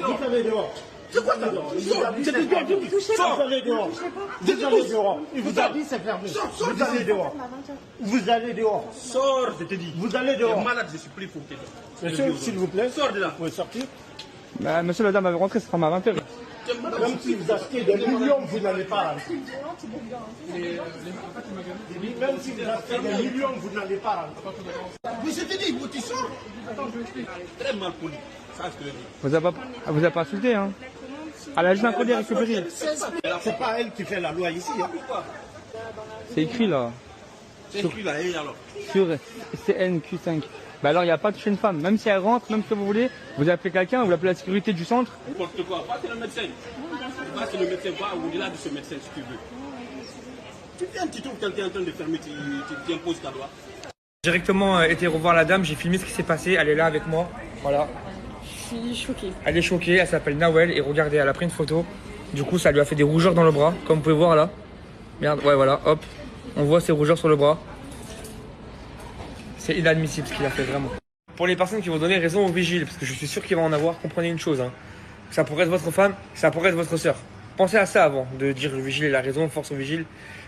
Vous allez dehors. C'est quoi ça? Vous allez dehors. Vous allez dehors. Il vous a dit c'est fermé. Vous allez dehors. Vous allez dehors. Sors, je te dis. Vous allez dehors. Malade, je suis plus fou que toi. Monsieur, s'il vous plaît. Sors de là. Vous pouvez sortir. Bah, monsieur, la dame avait rentré, ce sera à 20h. Même si vous achetez des millions, vous n'allez pas rentrer. Même si vous achetez des millions, vous n'allez pas rentrer. Mais je te dis, tu sors. Attends, je vais expliquer. Très mal poli. Ça, je te le dis. Vous avez pas insulté, hein? Elle a juste un collier récupéré. C'est pas elle qui fait la loi ici. Hein. C'est écrit là. C'est écrit là, et alors? Sur CNQ5. Bah alors il n'y a pas de chaîne femme. Même si elle rentre, même si vous voulez, vous appelez quelqu'un, vous appelez la sécurité du centre. N'importe quoi. Pas c'est le médecin. Pas c'est le médecin, pas au-delà de ce médecin si tu veux. Tu viens, tu trouves quelqu'un en train de fermer, tu imposes ta loi. J'ai directement été revoir la dame, j'ai filmé ce qui s'est passé, elle est là avec moi. Voilà. Je suis choquée. Elle est choquée, elle s'appelle Nawel et regardez, elle a pris une photo. Du coup ça lui a fait des rougeurs dans le bras, comme vous pouvez voir là. Merde, ouais voilà, hop. On voit ces rougeurs sur le bras. C'est inadmissible ce qu'il a fait vraiment. Pour les personnes qui vont donner raison au vigile, parce que je suis sûr qu'il va en avoir, comprenez une chose. Hein. Ça pourrait être votre femme, ça pourrait être votre soeur. Pensez à ça avant de dire le vigile, il a raison, force au vigile.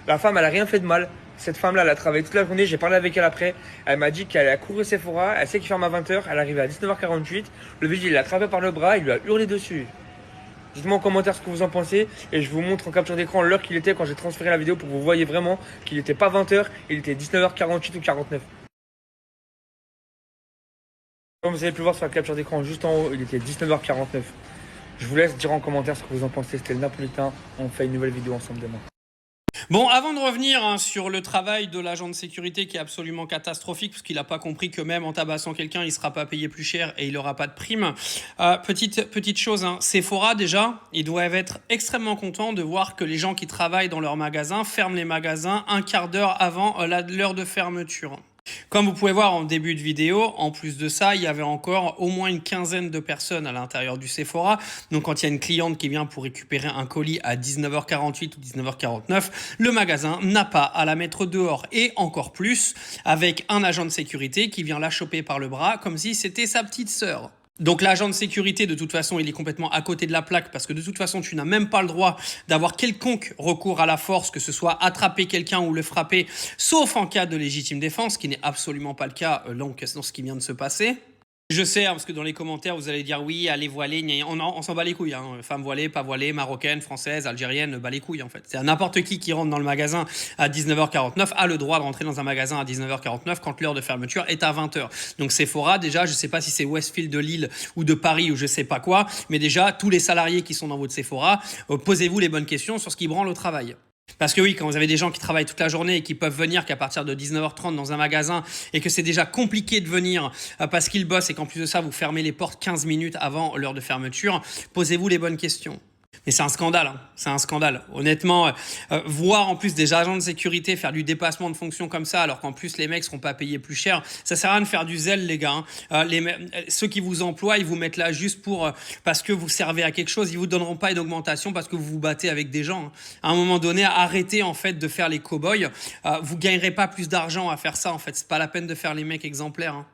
La femme, elle a rien fait de mal. Cette femme-là, elle a travaillé toute la journée, j'ai parlé avec elle après. Elle m'a dit qu'elle a couru Sephora, elle sait qu'il ferme à 20h, elle est arrivée à 19h48. Le vigile l'a attrapé par le bras, il lui a hurlé dessus. Dites-moi en commentaire ce que vous en pensez et je vous montre en capture d'écran l'heure qu'il était quand j'ai transféré la vidéo pour que vous voyez vraiment qu'il n'était pas 20h, il était 19h48 ou 49. Comme vous avez pu voir sur la capture d'écran juste en haut, il était 19h49. Je vous laisse dire en commentaire ce que vous en pensez. C'était le Napolitain. On fait une nouvelle vidéo ensemble demain. Bon, avant de revenir sur le travail de l'agent de sécurité qui est absolument catastrophique parce qu'il n'a pas compris que même en tabassant quelqu'un, il ne sera pas payé plus cher et il n'aura pas de prime. Petite chose, hein, Sephora déjà, ils doivent être extrêmement contents de voir que les gens qui travaillent dans leur magasin ferment les magasins un quart d'heure avant l'heure de fermeture. Comme vous pouvez voir en début de vidéo, en plus de ça, il y avait encore au moins une quinzaine de personnes à l'intérieur du Sephora. Donc quand il y a une cliente qui vient pour récupérer un colis à 19h48 ou 19h49, le magasin n'a pas à la mettre dehors. Et encore plus, avec un agent de sécurité qui vient la choper par le bras comme si c'était sa petite sœur. Donc l'agent de sécurité, de toute façon, il est complètement à côté de la plaque parce que de toute façon, tu n'as même pas le droit d'avoir quelconque recours à la force, que ce soit attraper quelqu'un ou le frapper, sauf en cas de légitime défense, ce qui n'est absolument pas le cas dans ce qui vient de se passer. Je sais, hein, parce que dans les commentaires, vous allez dire oui, allez voiler, on s'en bat les couilles. Hein. Femmes voilées, pas voilées, marocaines, françaises, algériennes, bat les couilles en fait. C'est n'importe qui rentre dans le magasin à 19h49 a le droit de rentrer dans un magasin à 19h49 quand l'heure de fermeture est à 20h. Donc Sephora, déjà, je sais pas si c'est Westfield de Lille ou de Paris ou je sais pas quoi, mais déjà, tous les salariés qui sont dans votre Sephora, posez-vous les bonnes questions sur ce qui branle au travail. Parce que oui, quand vous avez des gens qui travaillent toute la journée et qui peuvent venir qu'à partir de 19h30 dans un magasin et que c'est déjà compliqué de venir parce qu'ils bossent et qu'en plus de ça, vous fermez les portes 15 minutes avant l'heure de fermeture, posez-vous les bonnes questions. Mais c'est un scandale, hein. C'est un scandale. Honnêtement, voir en plus des agents de sécurité faire du dépassement de fonction comme ça, alors qu'en plus les mecs seront pas payés plus cher, ça sert à rien de faire du zèle, les gars. Hein. Ceux qui vous emploient, ils vous mettent là juste parce que vous servez à quelque chose. Ils vous donneront pas une augmentation parce que vous vous battez avec des gens. Hein. À un moment donné, arrêtez en fait de faire les cow-boys. Vous gagnerez pas plus d'argent à faire ça. En fait, c'est pas la peine de faire les mecs exemplaires. Hein.